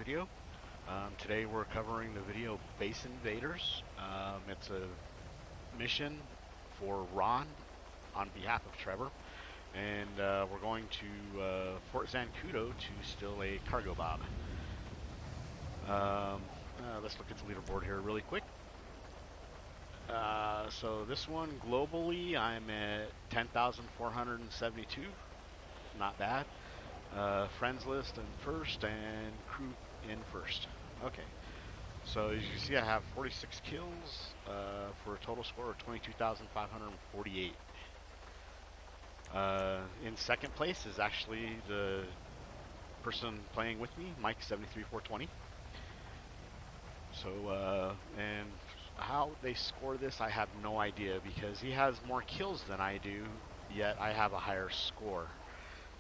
video. Today we're covering the video Base Invaders. It's a mission for Ron on behalf of Trevor, and we're going to Fort Zancudo to steal a cargo bob. Let's look at the leaderboard here really quick. So this one globally, I'm at 10,472. Not bad. Friends list in first and crew in first. Okay, so as you can see, I have 46 kills for a total score of 22,548. In second place is actually the person playing with me, Mike 73420. So and how they score this, I have no idea, because he has more kills than I do, yet I have a higher score.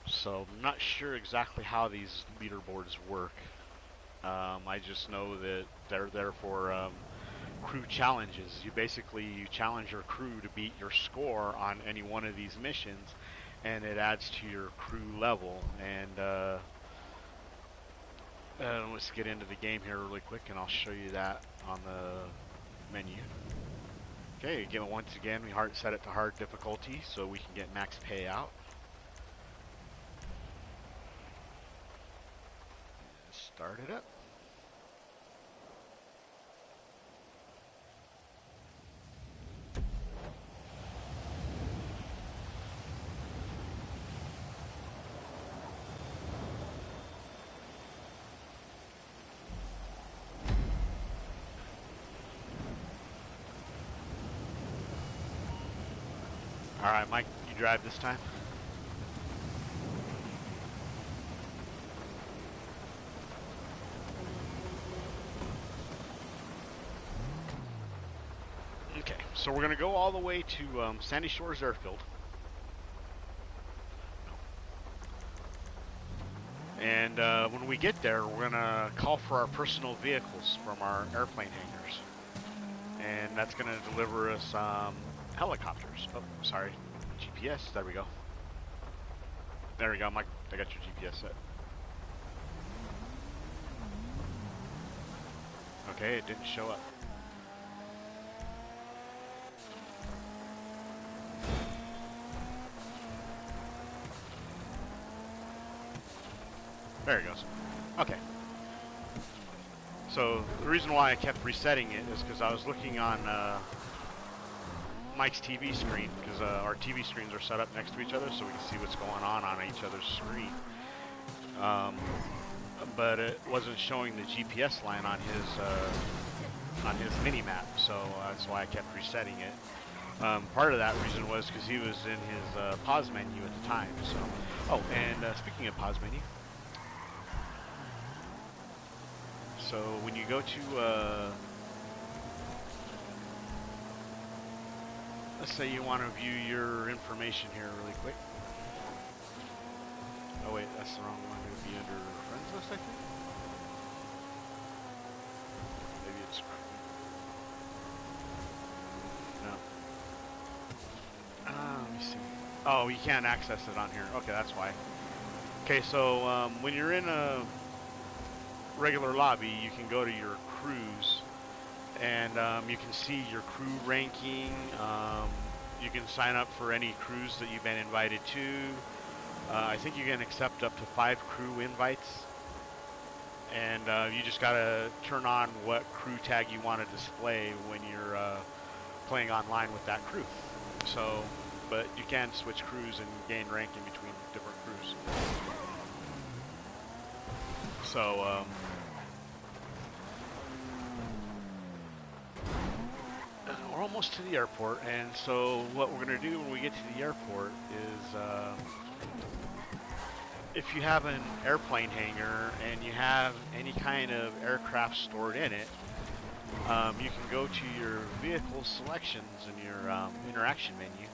So I'm not sure exactly how these leaderboards work. I just know that they're there for crew challenges. You challenge your crew to beat your score on any one of these missions, and it adds to your crew level. And let's get into the game here really quick, and I'll show you that on the menu. Okay, again, once again, we set it to hard difficulty so we can get max payout. Start it up. All right, Mike, you drive this time. Okay, so we're going to go all the way to Sandy Shores Airfield. And when we get there, we're going to call for our personal vehicles from our airplane hangars. And that's going to deliver us helicopters. Oh, sorry. GPS. There we go. There we go, Mike. I got your GPS set. Okay, it didn't show up. There it goes. Okay. So the reason why I kept resetting it is because I was looking on Mike's TV screen, because our TV screens are set up next to each other so we can see what's going on each other's screen. But it wasn't showing the GPS line on his mini map, so that's why I kept resetting it. Part of that reason was because he was in his pause menu at the time. So, oh, and speaking of pause menu. So when you go to, let's say you want to view your information here really quick. Oh wait, that's the wrong one. It would be under friends list, I think. Maybe it's, no. Let me see. Oh, you can't access it on here. Okay, that's why. Okay, so when you're in a regular lobby, you can go to your crews, and you can see your crew ranking. You can sign up for any crews that you've been invited to. I think you can accept up to 5 crew invites, and you just gotta turn on what crew tag you want to display when you're playing online with that crew. So, but you can switch crews and gain rank in between different crews. So, we're almost to the airport, and so what we're going to do when we get to the airport is, if you have an airplane hangar and you have any kind of aircraft stored in it, you can go to your vehicle selections in your interaction menu,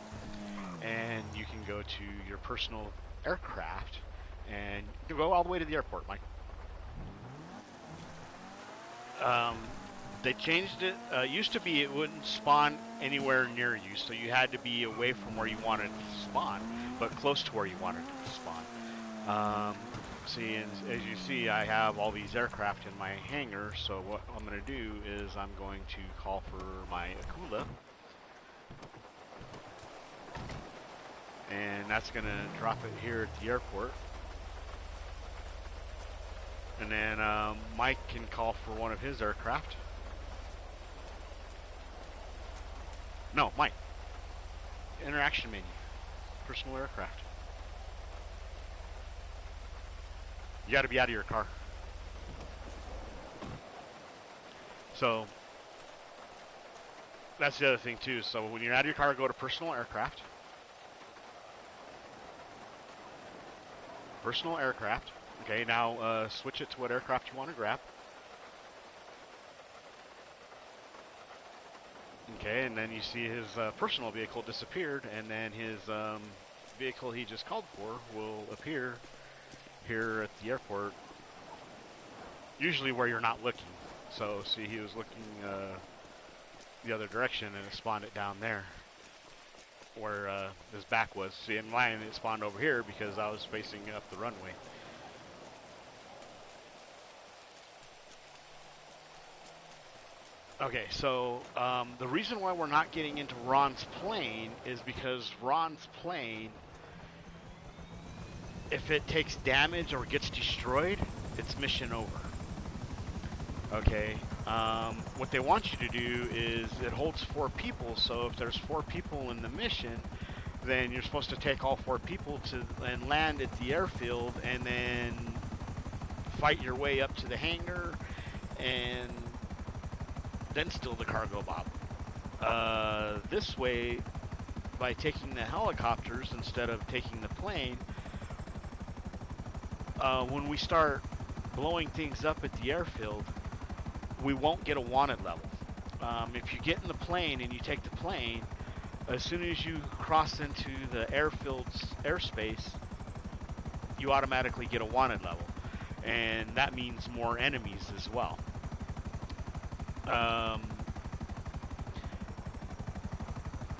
and you can go to your personal aircraft, and you can go all the way to the airport, Mike. They changed it. Used to be it wouldn't spawn anywhere near you, so you had to be away from where you wanted to spawn, but close to where you wanted to spawn. See, and as you see, I have all these aircraft in my hangar, so what I'm going to do is I'm going to call for my Akula. And that's going to drop it here at the airport. And then Mike can call for one of his aircraft. No, Mike. Interaction menu. Personal aircraft. You got to be out of your car. So that's the other thing too. So when you're out of your car, go to personal aircraft. Personal aircraft. Okay, now switch it to what aircraft you want to grab. Okay, and then you see his personal vehicle disappeared, and then his vehicle he just called for will appear here at the airport, usually where you're not looking. So see, he was looking the other direction, and it spawned it down there where his back was. See, in mine it spawned over here because I was facing up the runway. Okay, so the reason why we're not getting into Ron's plane is because Ron's plane, if it takes damage or gets destroyed, it's mission over. Okay, what they want you to do is, it holds 4 people, so if there's 4 people in the mission, then you're supposed to take all 4 people and land at the airfield, and then fight your way up to the hangar, and then steal the cargo bob. This way, by taking the helicopters instead of taking the plane, when we start blowing things up at the airfield, we won't get a wanted level. If you get in the plane and you take the plane, as soon as you cross into the airfield's airspace, you automatically get a wanted level. And that means more enemies as well.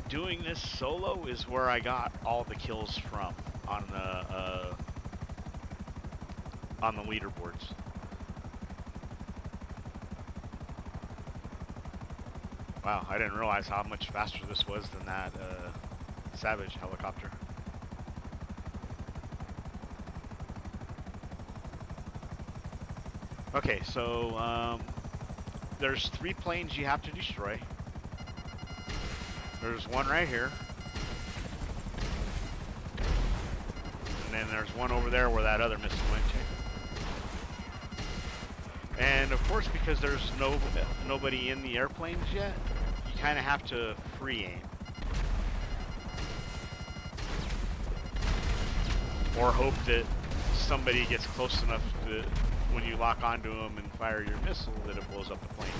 Doing this solo is where I got all the kills from on the leaderboards. Wow, I didn't realize how much faster this was than that Savage helicopter. Okay, so there's 3 planes you have to destroy. There's one right here. And then there's one over there where that other missile went to. And of course, because there's nobody in the airplanes yet, you kind of have to free aim. Or hope that somebody gets close enough to, when you lock onto them and fire your missile, that it blows up the plane.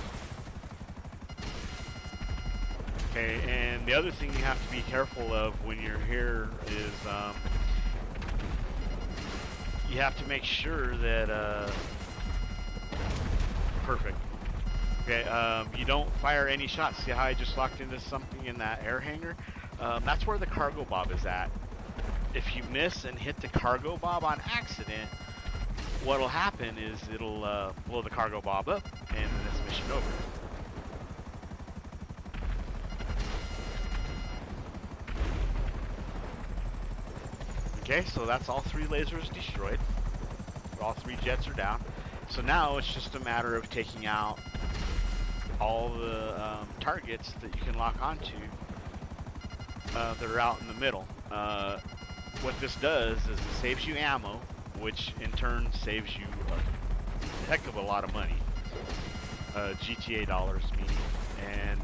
Okay, and the other thing you have to be careful of when you're here is you have to make sure that perfect. Okay, you don't fire any shots. See how I just locked into something in that air hangar? That's where the cargo bob is at. If you miss and hit the cargo bob on accident, what'll happen is it'll blow the cargo bob up, and then it's mission over. Okay, so that's all 3 lasers destroyed. All 3 jets are down. So now it's just a matter of taking out all the targets that you can lock onto that are out in the middle. What this does is it saves you ammo, which in turn saves you a heck of a lot of money. GTA dollars, meaning. And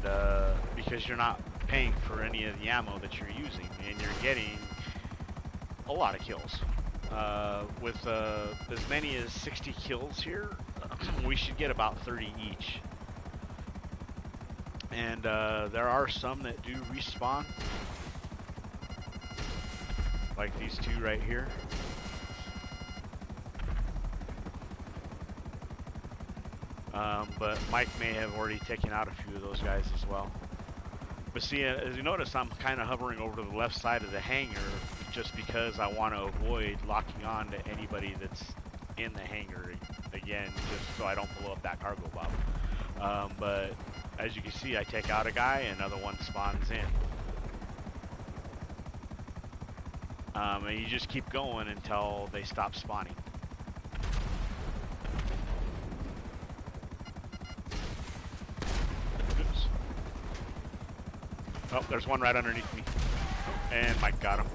because you're not paying for any of the ammo that you're using, and you're getting a lot of kills. With as many as 60 kills here, we should get about 30 each. And there are some that do respawn, like these 2 right here. But Mike may have already taken out a few of those guys as well. But see, as you notice, I'm kind of hovering over to the left side of the hangar just because I want to avoid locking on to anybody that's in the hangar again, just so I don't blow up that cargo bob. But as you can see, I take out a guy, another one spawns in. And you just keep going until they stop spawning. Oops. Oh, there's one right underneath me. And Mike got him.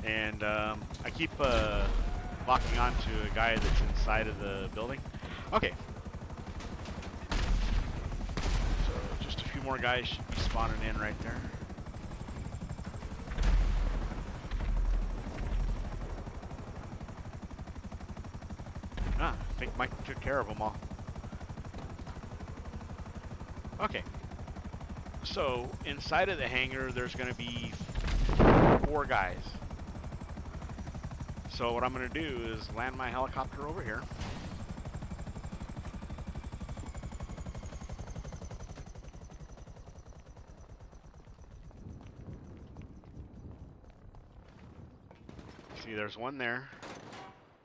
And I keep locking onto a guy that's inside of the building. Okay. So just a few more guys should be spawning in right there. Ah, I think Mike took care of them all. Okay. So inside of the hangar, there's going to be 4 guys. So what I'm going to do is land my helicopter over here. See, there's one there.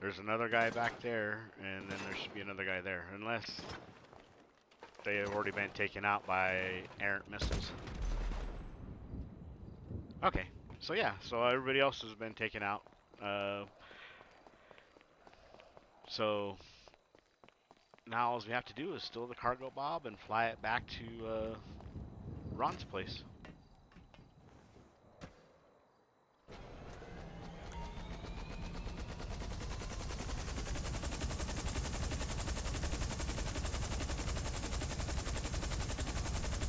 There's another guy back there, and then there should be another guy there, unless they have already been taken out by errant missiles. Okay, so yeah, so everybody else has been taken out. So now all we have to do is steal the cargo bob and fly it back to Ron's place.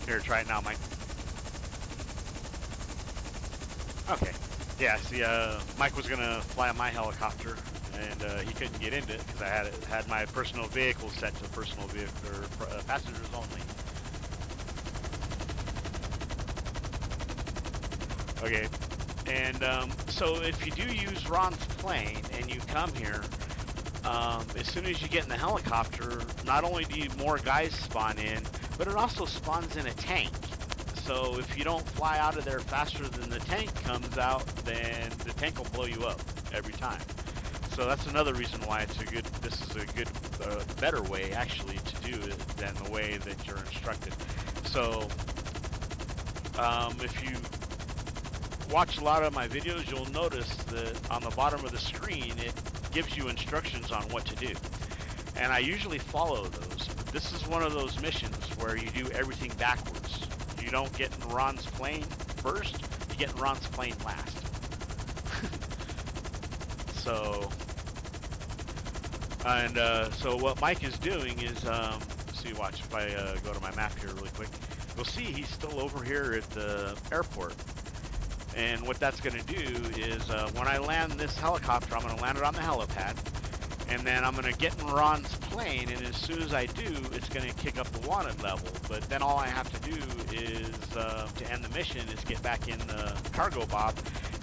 Here, try it now, Mike. Okay. Yeah, see, Mike was gonna fly on my helicopter, and he couldn't get into it because I had my personal vehicle set to personal vehicle or passengers only. Okay, and so if you do use Ron's plane and you come here, as soon as you get in the helicopter, not only do more guys spawn in, but it also spawns in a tank. So if you don't fly out of there faster than the tank comes out, then the tank will blow you up every time. So that's another reason why this is a good, better way actually to do it than the way that you're instructed. So if you watch a lot of my videos, you'll notice that on the bottom of the screen, it gives you instructions on what to do. And I usually follow those. But this is one of those missions where you do everything backwards. You don't get in Ron's plane first, you get in Ron's plane last. So what Mike is doing is, see, watch, if I go to my map here really quick, you'll see he's still over here at the airport. And what that's going to do is, when I land this helicopter, I'm going to land it on the helipad, and then I'm going to get in Ron's plane, and as soon as I do, it's going to kick up the wanted level. But then all I have to do is, to end the mission, is get back in the cargo bob,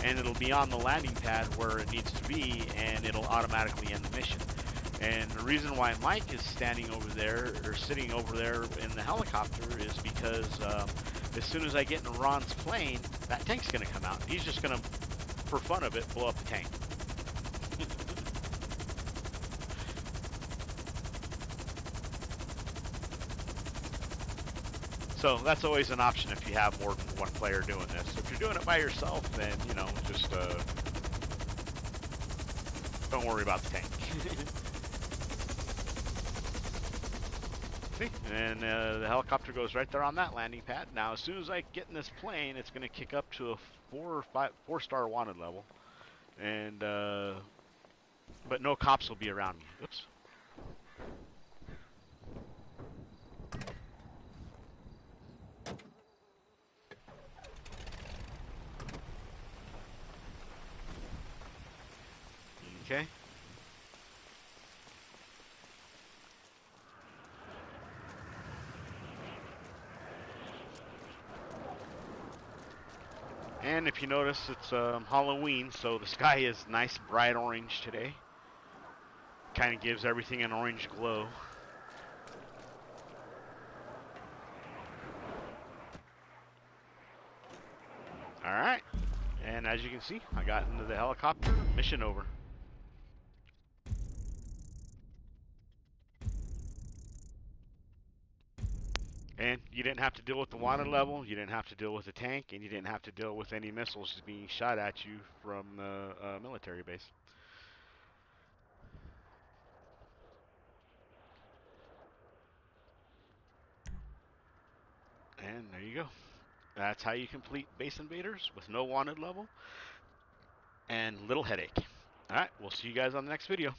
and it'll be on the landing pad where it needs to be, and it'll automatically end the mission. And the reason why Mike is standing over there, or sitting over there in the helicopter, is because as soon as I get in Ron's plane, that tank's going to come out. He's just going to, for fun of it, blow up the tank. So that's always an option if you have more than one player doing this. If you're doing it by yourself, then, you know, just don't worry about the tank. See? And the helicopter goes right there on that landing pad. Now, as soon as I get in this plane, it's going to kick up to a 4-star wanted level. And, but no cops will be around me. Oops. Okay. And if you notice, it's Halloween, so the sky is nice bright orange today. Kind of gives everything an orange glow. Alright. And And as you can see, I got into the helicopter, mission over. And you didn't have to deal with the water level, you didn't have to deal with the tank, and you didn't have to deal with any missiles being shot at you from the military base. And there you go. That's how you complete Base Invaders with no wanted level and little headache. Alright, we'll see you guys on the next video.